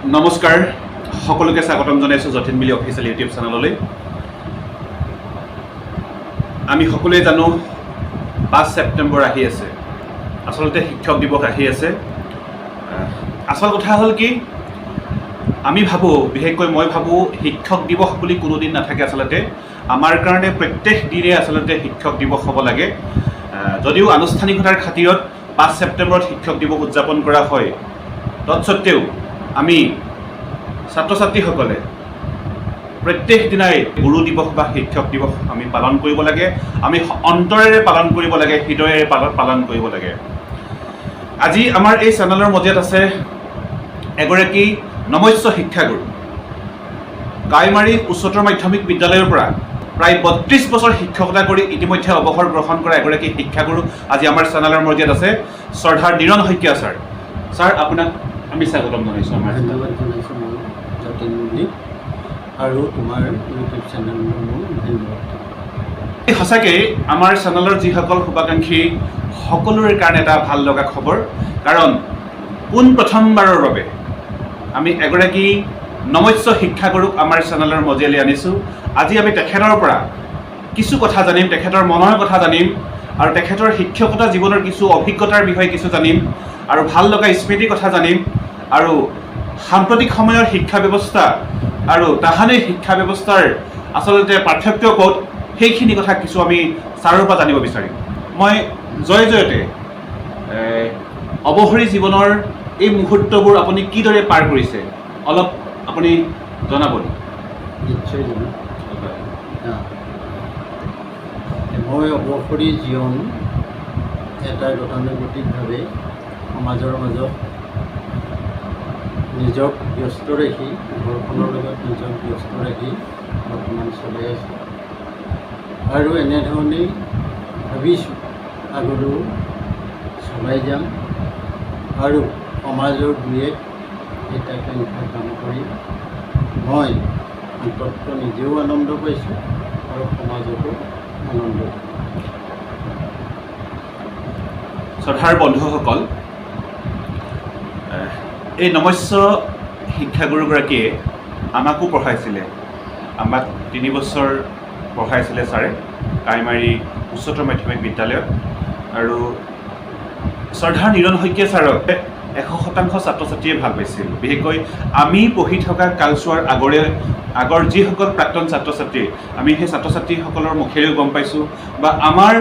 নমস্কাৰ সকলোকে স্বাগতম জনাইছোঁ যতীন মিলি অফিচিয়েল ইউটিউব চেনেললৈ। আমি সকলোৱে জানো 5 ছেপ্টেম্বৰ আহি আছে, আচলতে শিক্ষক দিৱস আহি আছে। আচল কথা হ'ল কি, আমি ভাবোঁ, বিশেষকৈ মই ভাবোঁ শিক্ষক দিৱস বুলি কোনো দিন নাথাকে। আচলতে আমাৰ কাৰণে প্ৰত্যেক দিনে আচলতে শিক্ষক দিৱস হ'ব লাগে। যদিও আনুষ্ঠানিকতাৰ খাতিৰত 5 ছেপ্টেম্বৰত শিক্ষক দিৱস উদযাপন কৰা হয়, তৎসত্ত্বেও আমি ছাত্ৰ ছাত্ৰীসকলে প্ৰত্যেক দিনাই গুৰু দিৱস বা শিক্ষক দিৱস আমি পালন কৰিব লাগে। আমি অন্তৰেৰে পালন কৰিব লাগে, হৃদয়েৰে পালন কৰিব লাগে। আজি আমাৰ এই চেনেলৰ মজিয়াত আছে এগৰাকী নমস্য শিক্ষাগুৰু। কাইমাৰী উচ্চতৰ মাধ্যমিক বিদ্যালয়ৰ পৰা প্ৰায় 32 বছৰ শিক্ষকতা কৰি ইতিমধ্যে অৱসৰ গ্ৰহণ কৰা এগৰাকী শিক্ষাগুৰু আজি আমাৰ চেনেলৰ মজিয়াত আছে, শ্ৰদ্ধাৰ নিৰণ শইকীয়া ছাৰ। ছাৰ, আপোনাক আমি স্বাগতম জনাইছোঁ। আমাৰ ধন্যবাদ জনাইছোঁ মই যতীন মিলি আৰু তোমাৰ ইউটিউব চেনেললৈ মোৰ ধন্যবাদ। সঁচাকৈ আমাৰ চেনেলৰ যিসকল শুভাকাংক্ষী সকলোৰে কাৰণে এটা ভাল লগা খবৰ, কাৰণ পোন প্ৰথমবাৰৰ বাবে আমি এগৰাকী নমস্য শিক্ষাগুৰুক আমাৰ চেনেলৰ মজিয়ালৈ আনিছোঁ। আজি আমি তেখেতৰ পৰা কিছু কথা জানিম, তেখেতৰ মনৰ কথা জানিম আৰু তেখেতৰ শিক্ষকতা জীৱনৰ কিছু অভিজ্ঞতাৰ বিষয়ে কিছু জানিম আৰু ভাল লগা স্মৃতিৰ কথা জানিম আৰু সাম্প্ৰতিক সময়ৰ শিক্ষা ব্যৱস্থা আৰু তাহানিৰ শিক্ষা ব্যৱস্থাৰ আচলতে পাৰ্থক্য ক'ত, সেইখিনি কথা কিছু আমি ছাৰৰ পৰা জানিব বিচাৰিম। মই জয়তে অৱসৰী জীৱনৰ এই মুহূৰ্তবোৰ আপুনি কিদৰে পাৰ কৰিছে অলপ আপুনি জনাব। নিশ্চয় জানো। মই অৱসৰী জীৱন এটা গতানুগতিকভাৱে সমাজৰ মাজত নিজক ব্যস্ত ৰাখি, ঘৰখনৰ লগত নিজক ব্যস্ত ৰাখি বৰ্তমান চলাই আছোঁ আৰু এনেধৰণেই ভাবিছোঁ আগলৈও চলাই যাম আৰু সমাজৰ দুই এক হিতাকাংক্ষা কাম কৰি মই অন্তত নিজেও আনন্দ পাইছোঁ আৰু সমাজতো আনন্দ পাইছোঁ। শ্ৰদ্ধাৰ বন্ধুসকল, এই নমস্য শিক্ষাগুৰুগৰাকীয়ে আমাকো পঢ়াইছিলে। আমাক 3 বছৰ পঢ়াইছিলে ছাৰে কাইমাৰী উচ্চতৰ মাধ্যমিক বিদ্যালয়ত। আৰু শ্ৰদ্ধাৰ নিৰণ শইকীয়া ছাৰক 100% ছাত্ৰ ছাত্ৰীয়ে ভাল পাইছিল। বিশেষকৈ আমি পঢ়ি থকা কালচোৱাৰ আগৰ যিসকল প্ৰাক্তন ছাত্ৰ ছাত্ৰী, আমি সেই ছাত্ৰ ছাত্ৰীসকলৰ মুখেৰেও গম পাইছোঁ বা আমাৰ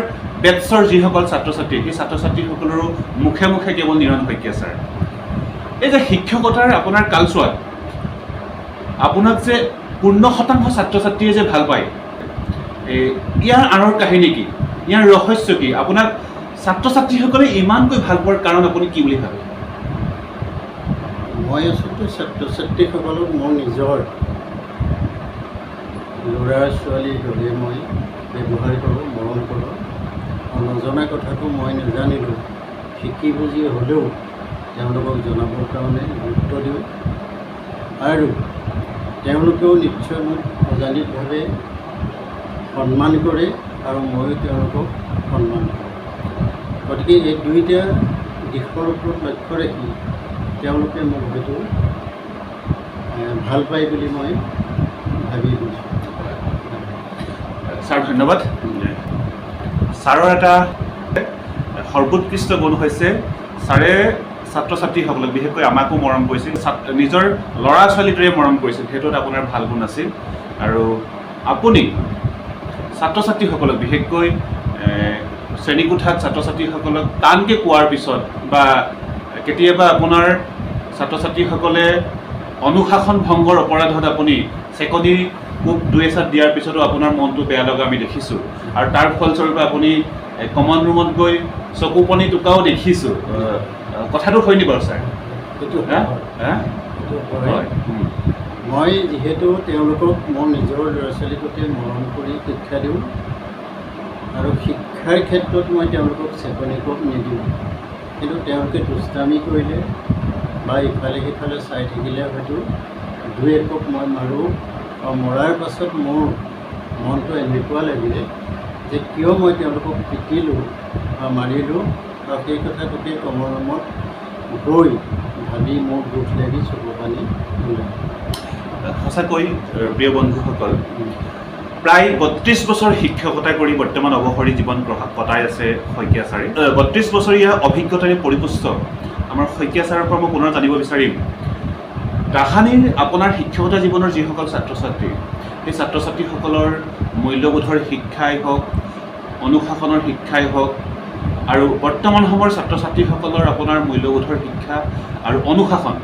বেটছৰ যিসকল ছাত্ৰ ছাত্ৰী, সেই ছাত্ৰ ছাত্ৰীসকলৰো মুখে মুখে কেৱল নিৰণ শইকীয়া ছাৰ। এই যে শিক্ষকতাৰ আপোনাৰ কালচোৱাত আপোনাক যে 100% ছাত্ৰ ছাত্ৰীয়ে যে ভাল পায়, ইয়াৰ আঁৰৰ কাহিনী কি, ইয়াৰ ৰহস্য কি, আপোনাক ছাত্ৰ ছাত্ৰীসকলে ইমানকৈ ভাল পোৱাৰ কাৰণ আপুনি কি বুলি ভাবে? মই আচলতে ছাত্ৰ ছাত্ৰীসকলক মোৰ নিজৰ ল'ৰা ছোৱালীৰ দৰে মই ব্যৱহাৰ কৰোঁ, মৰম কৰোঁ। নজনা কথাটো মই নাজানিলোঁ শিকি বুজি হ'লেও তেওঁলোকক জনাবৰ কাৰণে গুৰুত্ব দিওঁ আৰু তেওঁলোকেও নিশ্চয় মোক অজানিতভাৱে সন্মান কৰে আৰু ময়ো তেওঁলোকক সন্মান কৰোঁ। গতিকে এই দুইটা দিশৰ ওপৰত লক্ষ্য ৰাখি তেওঁলোকে মোক হয়তো ভাল পায় বুলি মই ভাবি গৈছোঁ। ছাৰ ধন্যবাদ। ছাৰৰ এটা সৰ্বোৎকৃষ্ট গুণ হৈছে ছাৰে ছাত্ৰ ছাত্ৰীসকলক, বিশেষকৈ আমাকো মৰম কৰিছিল, নিজৰ ল'ৰা ছোৱালীৰ দৰে মৰম কৰিছিল। সেইটোত আপোনাৰ ভাল গুণ আছিল। আৰু আপুনি ছাত্ৰ ছাত্ৰীসকলক, বিশেষকৈ শ্ৰেণীকোঠাত ছাত্ৰ ছাত্ৰীসকলক টানকৈ কোৱাৰ পিছত বা কেতিয়াবা আপোনাৰ ছাত্ৰ ছাত্ৰীসকলে অনুশাসন ভংগৰ অপৰাধত আপুনি চেকনি কোব 2-এচাট দিয়াৰ পিছতো আপোনাৰ মনটো বেয়া লগা আমি দেখিছোঁ। আৰু তাৰ ফলস্বৰূপে আপুনি কমন ৰুমত গৈ চকুপানী টোকাও দেখিছোঁ। কথাটো হয়নি বাৰু ছাৰ? সেইটো হয়। মই যিহেতু তেওঁলোকক মোৰ নিজৰ ল'ৰা ছোৱালীৰ প্ৰতি মৰম কৰি শিক্ষা দিওঁ আৰু শিক্ষাৰ ক্ষেত্ৰত মই তেওঁলোকক চেকনি কোব নিদিওঁ, কিন্তু তেওঁলোকে দুষ্টামি কৰিলে বা ইফালে সিফালে চাই থাকিলে হয়তো 2-1 কোব মই মাৰোঁ আৰু মৰাৰ পাছত মোৰ মনটো এনেকুৱা লাগিলে যে কিয় মই তেওঁলোকক পিটিলোঁ বা মাৰিলোঁ, আৰু সেই কথাটোকে কমল ৰুমত গৈ ভাবি মোৰ দুখ লাগি চকু পানী সঁচাকৈ প্ৰিয় বন্ধুসকল, প্ৰায় 32 বছৰ শিক্ষকতা কৰি বৰ্তমান অৱসৰী জীৱন কটাই আছে শইকীয়া ছাৰে। 32 বছৰীয়া অভিজ্ঞতাৰে পৰিপুষ্ট আমাৰ শইকীয়া ছাৰৰ পৰা মই পুনৰ জানিব বিচাৰিম, তাহানিৰ আপোনাৰ শিক্ষকতা জীৱনৰ যিসকল ছাত্ৰ ছাত্ৰী, সেই ছাত্ৰ ছাত্ৰীসকলৰ মূল্যবোধৰ শিক্ষাই হওক, অনুশাসনৰ শিক্ষাই হওক, আৰু বৰ্তমান সময়ৰ ছাত্ৰ ছাত্ৰীসকলৰ আপোনাৰ মূল্যবোধৰ শিক্ষা আৰু অনুশাসন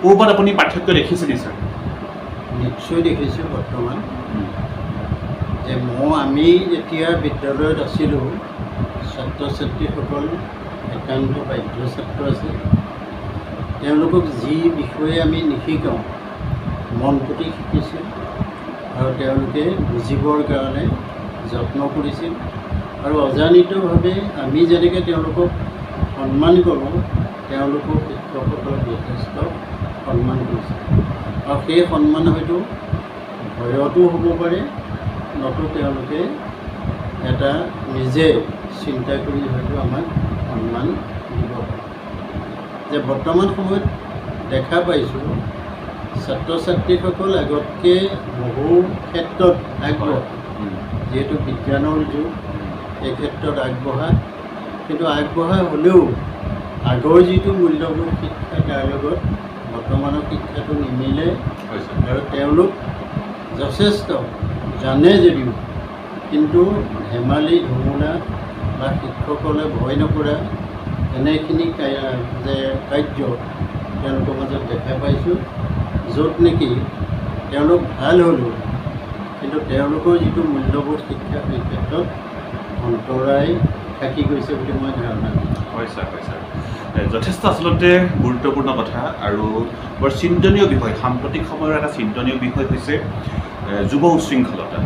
ক'ৰবাত আপুনি পাৰ্থক্য দেখিছে নি ছাৰ? নিশ্চয় দেখিছোঁ। বৰ্তমান যে আমি যেতিয়া বিদ্যালয়ত আছিলোঁ, ছাত্ৰ ছাত্ৰীসকল একান্ত বাধ্য ছাত্ৰ আছিল। তেওঁলোকক যি বিষয়ে আমি নিশিকাওঁ মন পুতি শিকিছিল আৰু তেওঁলোকে বুজিবৰ কাৰণে যত্ন কৰিছিল, আৰু অজানিতভাৱে আমি যেনেকৈ তেওঁলোকক সন্মান কৰোঁ, তেওঁলোকো শিক্ষকসকলক যথেষ্ট সন্মান কৰিছিল। আৰু সেই সন্মান হয়তো ভয়তো হ'ব পাৰে, নতো তেওঁলোকে এটা নিজে চিন্তা কৰি হয়তো আমাক সন্মান দিব পাৰে। যে বৰ্তমান সময়ত দেখা পাইছোঁ ছাত্ৰ ছাত্ৰীসকল আগতকৈ বহু ক্ষেত্ৰত আগবঢ়া, যিহেতু বিজ্ঞানৰ যুগ, এই ক্ষেত্ৰত আগবঢ়া, কিন্তু আগবঢ়া হ'লেও আগৰ যিটো মূল্যবোধ শিক্ষা তাৰ লগত বৰ্তমানৰ শিক্ষাটো নিমিলে, আৰু তেওঁলোক যথেষ্ট জানে যদিও কিন্তু ধেমালি ধুমুলা বা শিক্ষকসকলে ভয় নকৰা এনেখিনি যে কাৰ্য তেওঁলোকৰ মাজত দেখা পাইছোঁ, য'ত নেকি তেওঁলোক ভাল হ'লেও কিন্তু তেওঁলোকৰ যিটো মূল্যবোধ শিক্ষা সেই ক্ষেত্ৰত অন্তৰায় থাকি গৈছে বুলি মই ধাৰণা কৰোঁ। হয় ছাৰ, হয় ছাৰ, যথেষ্ট আচলতে গুৰুত্বপূৰ্ণ কথা আৰু বৰ চিন্তনীয় বিষয়। সাম্প্ৰতিক সময়ৰ এটা চিন্তনীয় বিষয় হৈছে যুৱ উশৃংখলতা।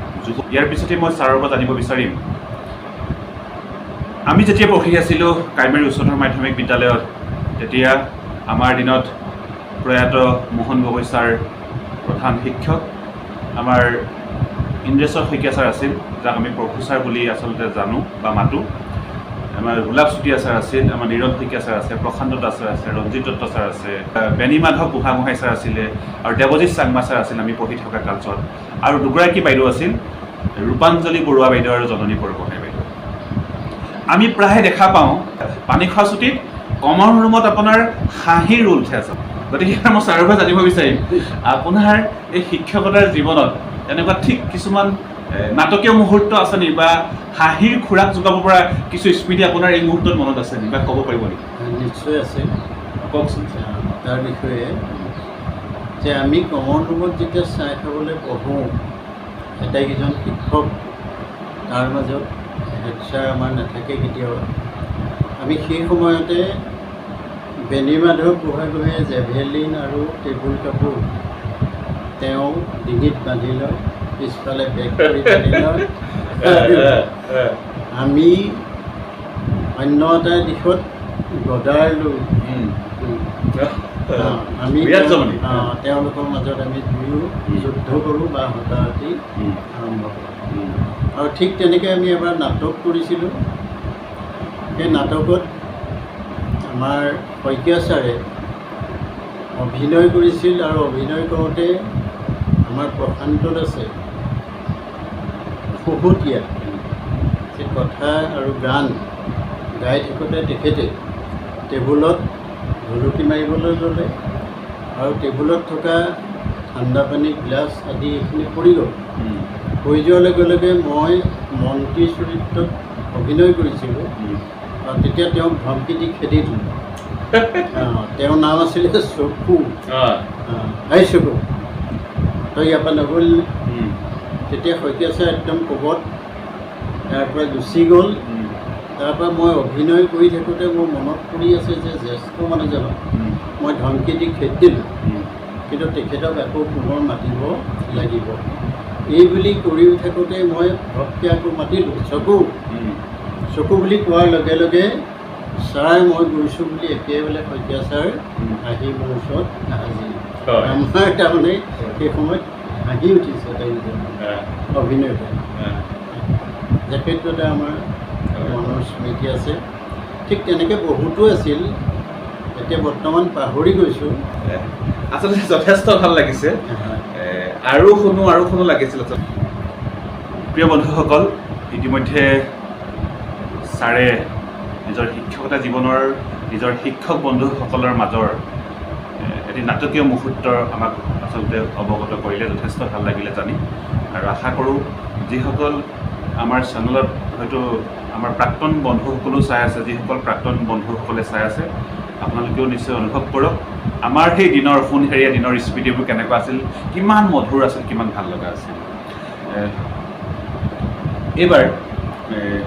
ইয়াৰ পিছতে মই ছাৰৰ পৰা জানিব বিচাৰিম, আমি যেতিয়া পঢ়ি আছিলোঁ প্ৰাইমেৰী উচ্চতৰ মাধ্যমিক বিদ্যালয়ত, তেতিয়া আমাৰ দিনত প্ৰয়াত মোহন গগৈ ছাৰ প্ৰধান শিক্ষক, আমাৰ ইন্দ্ৰেশ্বৰ শইকীয়া ছাৰ আছিল, যাক আমি প্ৰভু ছাৰ বুলি আচলতে জানো বা মাতোঁ। আমাৰ গোলাপ চুতীয়া ছাৰ আছিল, আমাৰ নীৰৱ শইকীয়া ছাৰ আছে, প্ৰশান্ত দাস ছাৰ আছে, ৰঞ্জিত দত্ত ছাৰ আছে, বেণী মাধৱ বুঢ়াগোহাঁই ছাৰ আছিলে, আৰু দেৱজিৎ চাংমা ছাৰ আছিল আমি পঢ়ি থকা কালচত, আৰু দুগৰাকী বাইদেউ আছিল, ৰূপাঞ্জলি বৰুৱা বাইদেউ আৰু জননী বৰগোহাঁই বাইদেউ। আমি প্ৰায় দেখা পাওঁ পানীখোৱা চুটিত কমন ৰুমত আপোনাৰ হাঁহিৰ ৰোল উঠে আছে। গতিকে মই ছাৰৰ পৰা জানিব বিচাৰিম, আপোনাৰ এই শিক্ষকতাৰ জীৱনত এনেকুৱা ঠিক কিছুমান নাটকীয় মুহূৰ্ত আছে নি, বা হাঁহিৰ খোৰাক যোগাব পৰা কিছু স্মৃতি আপোনাৰ এই মুহূৰ্তত মনত আছে নি, বা ক'ব পাৰিব নেকি? নিশ্চয় আছে। কওকচোন। তাৰ বিষয়ে যে আমি কমন ৰুমত যেতিয়া চাহ খাবলৈ বহোঁ, আটাইকেইজন শিক্ষক, তাৰ মাজত হেড ছাৰ আমাৰ নাথাকে কেতিয়াবা। আমি সেই সময়তে বেণী মাধৱ বুঢ়াগোহাঁয়ে জেভেলিন আৰু টেবুল কাপোৰ তেওঁ ডিঙিত বান্ধি লয়, পিছফালে বেগ কৰি বান্ধি লয়। আমি অন্য এটা দিশত গদাৰ লৈ আমি তেওঁলোকৰ মাজত আমি দুয়ো যুদ্ধ কৰোঁ বা হতাহতি আৰম্ভ কৰোঁ। আৰু ঠিক তেনেকৈ আমি এবাৰ নাটক কৰিছিলোঁ। সেই নাটকত আমাৰ শইকীয়া ছাৰে অভিনয় কৰিছিল, আৰু অভিনয় কৰোঁতে আমাৰ প্ৰশান্ত দাসে খুহুতীয়া যে কথা আৰু গান গাই থাকোঁতে তেখেতে টেবুলত ঢুলুকি মাৰিবলৈ ল'লে, আৰু টেবুলত থকা ঠাণ্ডা পানী গ্লাছ আদি এইখিনি পৰি গ'ল। পৰি যোৱাৰ লগে লগে মই মন্ত্ৰী চৰিত্ৰত অভিনয় কৰিছিলোঁ, আৰু তেতিয়া তেওঁক ধমকি দি খেদি দিলোঁ। তেওঁৰ নাম আছিলে চকু। এই চকু, তই ইয়াৰ পৰা নগ'ল। তেতিয়া শইকীয়া ছাৰ একদম কোবত তাৰ পৰা গুচি গ'ল। তাৰপৰা মই অভিনয় কৰি থাকোঁতে মোৰ মনত পৰি আছে যে জ্যেষ্ঠ মানুহজনক মই ধমকি দি খেদি দিলোঁ, কিন্তু তেখেতক আকৌ পুনৰ মাতিব লাগিব। এই বুলি কৰি থাকোঁতে মই ঘপকৈ আকৌ মাতিলোঁ, চকু। চকু বুলি কোৱাৰ লগে লগে ছাৰ মই গৈছোঁ বুলি একেবাৰে শইকীয়া ছাৰ আহি মোৰ ওচৰত হাজিৰ। আমাৰ তাৰমানে সেই সময়ত হাঁহি উঠিছে অভিনয়তে। যে ক্ষেত্ৰতে আমাৰ মনৰ স্মৃতি আছে। ঠিক তেনেকৈ বহুতো আছিল, এতিয়া বৰ্তমান পাহৰি গৈছোঁ। আচলতে যথেষ্ট ভাল লাগিছে। আৰু শুনো লাগিছিল। প্ৰিয় বন্ধুসকল, ইতিমধ্যে ছাৰে নিজৰ শিক্ষকতা জীৱনৰ নিজৰ শিক্ষক বন্ধুসকলৰ মাজৰ এটি নাটকীয় মুহূৰ্তৰ আমাক আচলতে অৱগত কৰিলে। যথেষ্ট ভাল লাগিলে জানি, আৰু আশা কৰোঁ যিসকল আমাৰ চেনেলত হয়তো আমাৰ প্ৰাক্তন বন্ধুসকলো চাই আছে, যিসকল প্ৰাক্তন বন্ধুসকলে চাই আছে, আপোনালোকেও নিশ্চয় অনুভৱ কৰক আমাৰ সেই দিনৰ সোণহেৰীয়া দিনৰ স্মৃতিবোৰ কেনেকুৱা আছিল, কিমান মধুৰ আছিল, কিমান ভাল লগা আছিল। এইবাৰ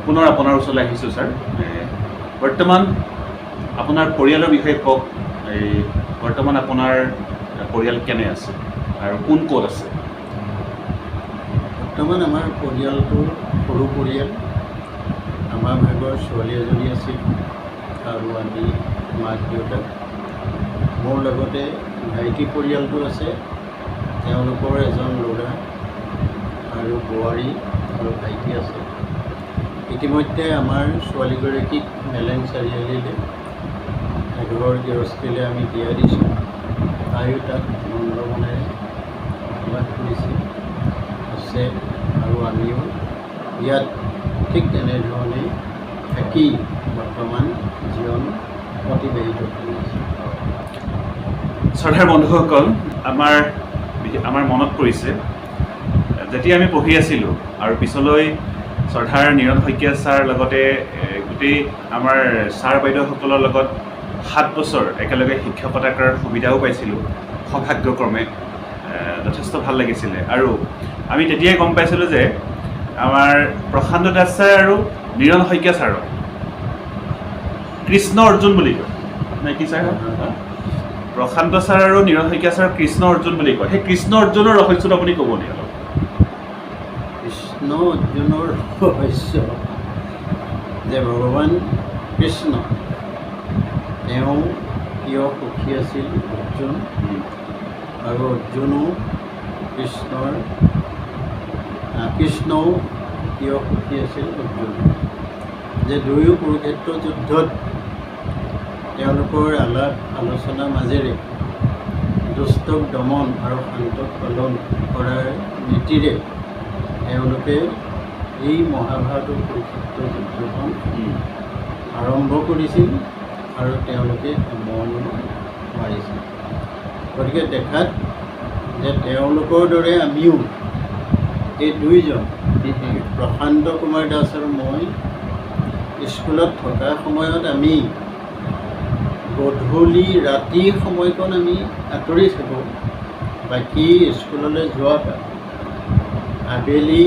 পুনৰ আপোনাৰ ওচৰলৈ আহিছোঁ ছাৰ। বৰ্তমান আপোনাৰ পৰিয়ালৰ বিষয়ে কওক। বৰ্তমান আপোনাৰ পৰিয়াল কেনে আছে আৰু কোন ক'ত আছে? বৰ্তমান আমাৰ পৰিয়ালটো সৰু পৰিয়াল। আমাৰ ভাগৰ ছোৱালী এজনী আছিল আৰু আমি মাক দেউতাক, মোৰ লগতে ভাইটি পৰিয়ালটো আছে, তেওঁলোকৰ এজন ল'ৰা আৰু বোৱাৰী আৰু ভাইটি আছে। ইতিমধ্যে আমাৰ ছোৱালীগৰাকীক মেলেং চাৰিআলিলৈ এঘৰ গৃহস্থীলৈ আমি বিয়া দিছোঁ। তাইও তাত নন্দমনেৰে বসবাস কৰিছে আছে, আৰু আমিও ইয়াত ঠিক তেনেধৰণেই থাকি বৰ্তমান জীৱন অতিবাহিত কৰি আছোঁ। শ্ৰদ্ধাৰ বন্ধুসকল, আমাৰ মনত পৰিছে যেতিয়া আমি পঢ়ি আছিলোঁ আৰু পিছলৈ শ্ৰদ্ধাৰ নীৰণ শইকীয়া ছাৰ লগতে গোটেই আমাৰ ছাৰ বাইদেউসকলৰ লগত 7 বছৰ একেলগে শিক্ষকতা কৰাৰ সুবিধাও পাইছিলোঁ সৌভাগ্যক্ৰমে। যথেষ্ট ভাল লাগিছিলে, আৰু আমি তেতিয়াই গম পাইছিলোঁ যে আমাৰ প্ৰশান্ত দাস ছাৰ আৰু নীৰণ শইকীয়া ছাৰক কৃষ্ণ অৰ্জুন বুলি কয়, নে কি ছাৰ? প্ৰশান্ত ছাৰ আৰু নীৰণ শইকীয়া ছাৰ কৃষ্ণ অৰ্জুন বুলি কয়। সেই কৃষ্ণ অৰ্জুনৰ ৰহস্যটো আপুনি ক'ব নেকি অলপ? কৃষ্ণ অৰ্জুনৰ ৰহস্য যে ভগৱান কৃষ্ণ তেওঁ প্ৰিয় সখী আছিল অৰ্জুন, আৰু অৰ্জুনো কৃষ্ণও প্ৰিয় সখী আছিল অৰ্জুন। যে দুয়ো কুৰুক্ষেত্ৰ যুদ্ধত তেওঁলোকৰ আলাপ আলোচনাৰ মাজেৰে দুষ্টক দমন আৰু শান্তক পালন কৰাৰ নীতিৰে তেওঁলোকে এই মহাভাৰতৰ কুৰুক্ষেত্ৰ যুদ্ধখন আৰম্ভ কৰিছিল আৰু তেওঁলোকে সামৰণি মাৰিছিল। গতিকে দেখাত যে তেওঁলোকৰ দৰে আমিও এই দুইজন, প্ৰশান্ত কুমাৰ দাস আৰু মই, স্কুলত থকা সময়ত আমি গধূলি ৰাতিৰ সময়কণ আমি আঁতৰি থাকোঁ। বাকী স্কুললৈ যোৱাৰ পৰা আবেলি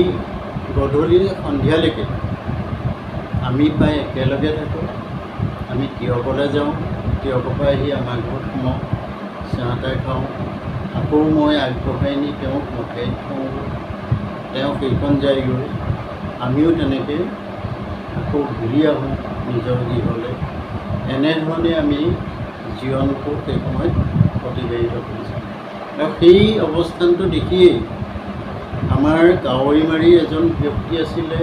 গধূলি সন্ধিয়ালৈকে আমি প্ৰায় একেলগে থাকোঁ। আমি তিয়কলৈ যাওঁ, তিয়কৰ পৰা আহি আমাৰ ঘৰত সোমাওঁ, চাহ তাহ খাওঁ, আকৌ মই আগবঢ়াই নি তেওঁক মঠাইত থওঁ, তেওঁ সেইখন যায়গৈ, আমিও তেনেকৈ আকৌ ঘূৰি আহোঁ নিজৰ গৃহলৈ। এনেধৰণে আমি জীৱনটো সেই সময়ত অতিবাহিত কৰিছিলোঁ। আৰু সেই অৱস্থানটো দেখিয়েই আমাৰ কাৱৈমাৰী এজন ব্যক্তি আছিলে,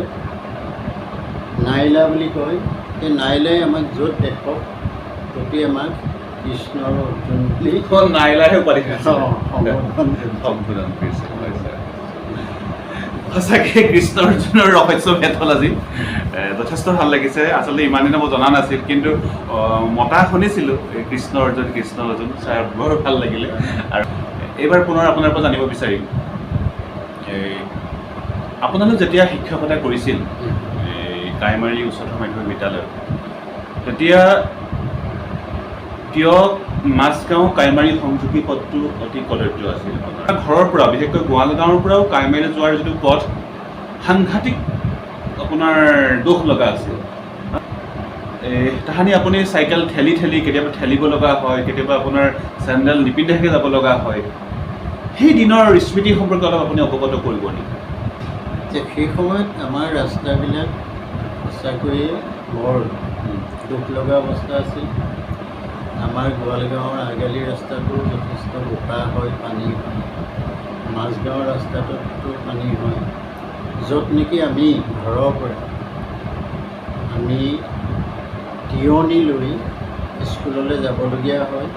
নাইলা বুলি কয়। সেই নাইলাই আমাক য'ত দেখক ততেই আমাক কৃষ্ণ আৰু অৰ্জুন বুলি নাইলাহে উপাধি সম্বোধন কৰিছে। সঁচাকৈ কৃষ্ণ অৰ্জুনৰ ৰহস্য ভেদল আজি যথেষ্ট ভাল লাগিছে। আচলতে ইমান দিনে মই জনা নাছিল, কিন্তু মতা শুনিছিলোঁ কৃষ্ণ অৰ্জুন ছাৰ, বৰ ভাল লাগিলে। আৰু এইবাৰ পুনৰ আপোনাৰ পৰা জানিব বিচাৰিম, আপোনালোক যেতিয়া শিক্ষকতা কৰিছিল কাইমাৰী উচ্চতৰ মাধ্যমিক বিদ্যালয়ত, তেতিয়া তিয়ক মাছগাঁও কাইমাৰী সংযোগী পথটো অতি কদৰ্য আছিল। ঘৰৰ পৰা, বিশেষকৈ গোৱাল গাঁৱৰ পৰাও কাইমাৰীলৈ যোৱাৰ যিটো পথ, সাংঘাতিক আপোনাৰ দুখ লগা আছিল। তাহানি আপুনি চাইকেল ঠেলি কেতিয়াবা ঠেলিব লগা হয়, কেতিয়াবা আপোনাৰ চেণ্ডেল নিপিন্ধাকৈ যাব লগা হয়। সেই দিনৰ স্মৃতি সম্পৰ্কে অলপ আপুনি অৱগত কৰিব নেকি? যে সেই সময়ত আমাৰ ৰাস্তাবিলাক সঁচাকৈয়ে বৰ দুখ লগা অৱস্থা আছিল। আমাৰ গোৱালগাঁৱৰ আগলি ৰাস্তাটো যথেষ্ট বোকা হয়, পানী হয়। মাজগাঁৱৰ ৰাস্তাটোতো পানী হয়। য'ত নেকি আমি ঘৰৰ পৰা আমি তিয়নি লৈ স্কুললৈ যাবলগীয়া হয়,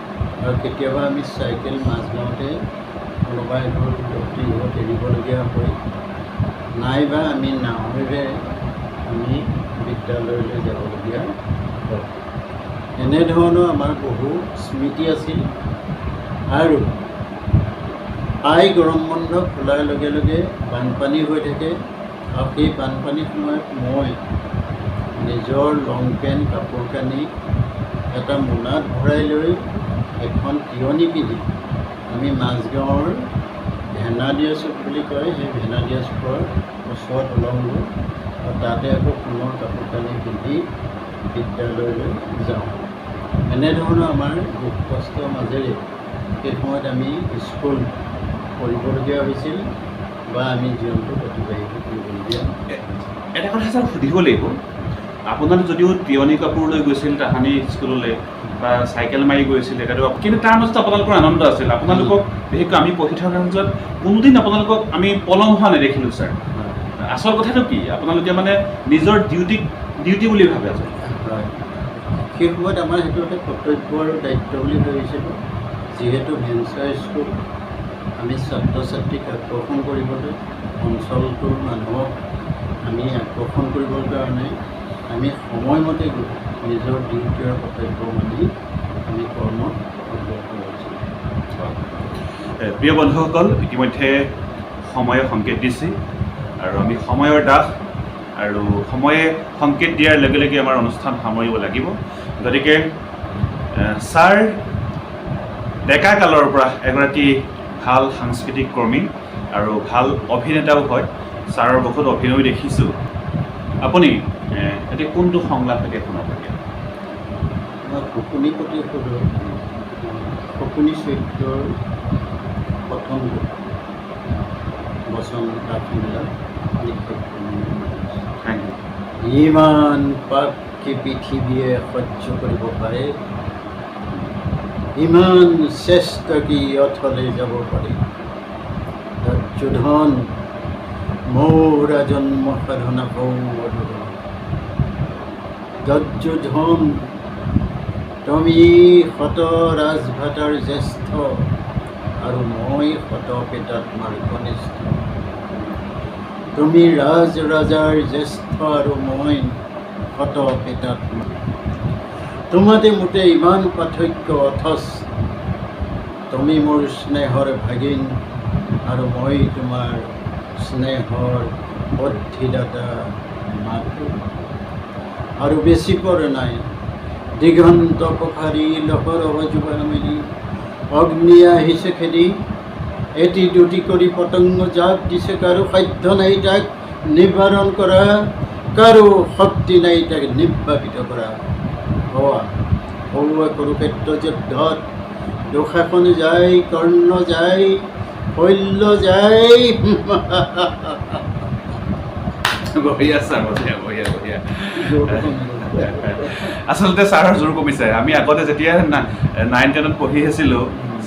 আৰু কেতিয়াবা আমি চাইকেল মাজগাঁৱতে কোনোবা এঘৰ মাতৃঘৰত এৰিবলগীয়া হয়, নাইবা আমি নাৱেৰে আমি বিদ্যালয়লৈ যাবলগীয়া হয়। এনেধৰণৰ আমাৰ বহু স্মৃতি আছিল। আৰু গৰম বন্ধ খোলাৰ লগে লগে বানপানী হৈ থাকে, আৰু সেই বানপানীৰ সময়ত মই নিজৰ লং পেণ্ট কাপোৰ কানি এটা মোনাত ভৰাই লৈ এখন তিয়নি পিন্ধি আমি মাজগাঁৱৰ ভেনাদিয়া চুক বুলি কয়, সেই ভেনাদিয়া চুকৰ ওচৰত ওলাওঁগৈ, আৰু তাতে আকৌ পুনৰ কাপোৰ কানি পিন্ধি বিদ্যালয়লৈ যাওঁ। এনেধৰণৰ আমাৰ দুখ কষ্টৰ মাজেৰে সেই সময়ত আমি স্কুল পঢ়িবলগীয়া হৈছিল বা আমি জীৱনটো অতিবাহিত কৰিবলগীয়া। এটা কথা ছাৰ সুধিব লাগিব, আপোনালোক যদিও তিয়নি কাপোৰ লৈ গৈছিল তাহানি স্কুললৈ বা চাইকেল মাৰি গৈছিল, কিন্তু তাৰ মাজত আপোনালোকৰ আনন্দ আছিল। আপোনালোকক বিশেষকৈ আমি পঢ়ি থকাৰ মাজত কোনোদিন আপোনালোকক আমি পলম হোৱা নেদেখিলোঁ ছাৰ। আচল কথাটো কি, আপোনালোকে মানে নিজৰ ডিউটি বুলি ভাবে আছে। হয়, সেই সময়ত আমাৰ সেইটো এটা কৰ্তব্য আৰু দায়িত্ব বুলি ভাবিছিলোঁ। যিহেতু ভেঞ্চাৰ স্কুল, আমি ছাত্ৰ ছাত্ৰীক আকৰ্ষণ কৰিবলৈ, অঞ্চলটোৰ মানুহক আমি আকৰ্ষণ কৰিবৰ কাৰণে আমি সময়মতে গৈ নিজৰ ডিউটি আৰু কৰ্তব্য মানি আমি কৰ্মত অব্যাহত হৈছিলোঁ। প্ৰিয় বন্ধুসকল, ইতিমধ্যে সময়ে সংকেত দিছে আৰু আমি সময়ৰ দাস, আৰু সময়ে সংকেত দিয়াৰ লগে লগে আমাৰ অনুষ্ঠান সামৰিব লাগিব। গতিকে ছাৰ ডেকা কালৰ পৰা এগৰাকী ভাল সাংস্কৃতিক কৰ্মী আৰু ভাল অভিনেতাও হয়। ছাৰৰ বহুত অভিনয় দেখিছোঁ। আপুনি এতিয়া কোনটো সংলাপ এতিয়া শুনাব দিয়া? মই শকুনি প্ৰতি সুধোঁ, শকুনি চৰিত্ৰৰ প্ৰথম বচন কাঠবিলাক ইমান পাপ কি পৃথিৱীয়ে সহ্য কৰিব পাৰে, ইমান শ্ৰেষ্ঠ কি অথলে যাব পাৰে। ধৈৰ্যধন মোৰ জন্ম সাধনা কৌমধুৰ, ধৈৰ্যধন তুমি শত ৰাজভাটাৰ জ্যেষ্ঠ, আৰু মই শত পেটাত্মাৰ কনিষ্ঠ। তুমি ৰাজাৰ জ্যেষ্ঠ আৰু মই শত পেটাত্মা। তোমাতে মোতে ইমান পাৰ্থক্য, অথচ তুমি মোৰ স্নেহৰ ভাগিন আৰু মই তোমাৰ স্নেহৰ বদ্ধিদাতা মাতৃ। আৰু বেছি পৰ নাই, দিগন্ত পখাৰী লহৰহ যোৱা মেলি, অগ্নি আহিছে খেদি, এটি দুটি কৰি পতংগ জাপ দিছে, কাৰো সাধ্য নাই তাক নিবাৰণ কৰা, কাৰো শক্তি নাই তাক নিৰ্বাপিত কৰা। সৌৱা কুৰুক্ষেত্ৰ যুদ্ধত দুঃশাসন যায়, কৰ্ণ যায়, শল্য যায়। বঢ়িয়া ছাৰ, বঢ়িয়া। আচলতে ছাৰৰ জোৰ কমিছে। আমি আগতে যেতিয়া 9-10ত পঢ়ি আছিলোঁ,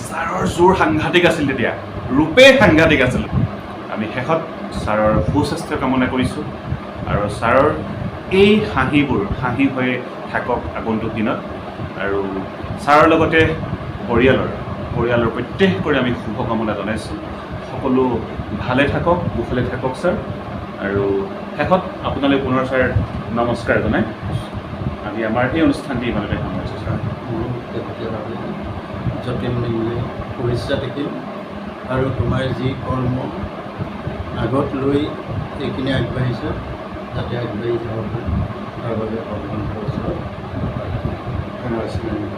ছাৰৰ জোৰ সাংঘাতিক আছিল, তেতিয়া ৰূপে সাংঘাতিক আছিল। আমি শেষত ছাৰৰ সুস্বাস্থ্য কামনা কৰিছোঁ, আৰু ছাৰৰ এই হাঁহিবোৰ হাঁহি হৈ থাকক আগন্তুক দিনত। আৰু ছাৰৰ লগতে পৰিয়ালৰ প্ৰত্যেকৰে আমি শুভকামনা জনাইছোঁ। সকলো ভালে থাকক, কুশলে থাকক ছাৰ। আৰু শেষত আপোনালৈ পুনৰ ছাৰ নমস্কাৰ জনাই আমি আমাৰ এই অনুষ্ঠানটি ইমানতে সামৰিছোঁ ছাৰ। যতীন নিমলৈ শুভেচ্ছা থাকিল, আৰু তোমাৰ যি কৰ্ম আগত লৈ এইখিনি আগবাঢ়িছে, যাতে আগবাঢ়ি যাব পাৰে তাৰ বাবে ভগৱানৰ ওচৰত ধন্যবাদ।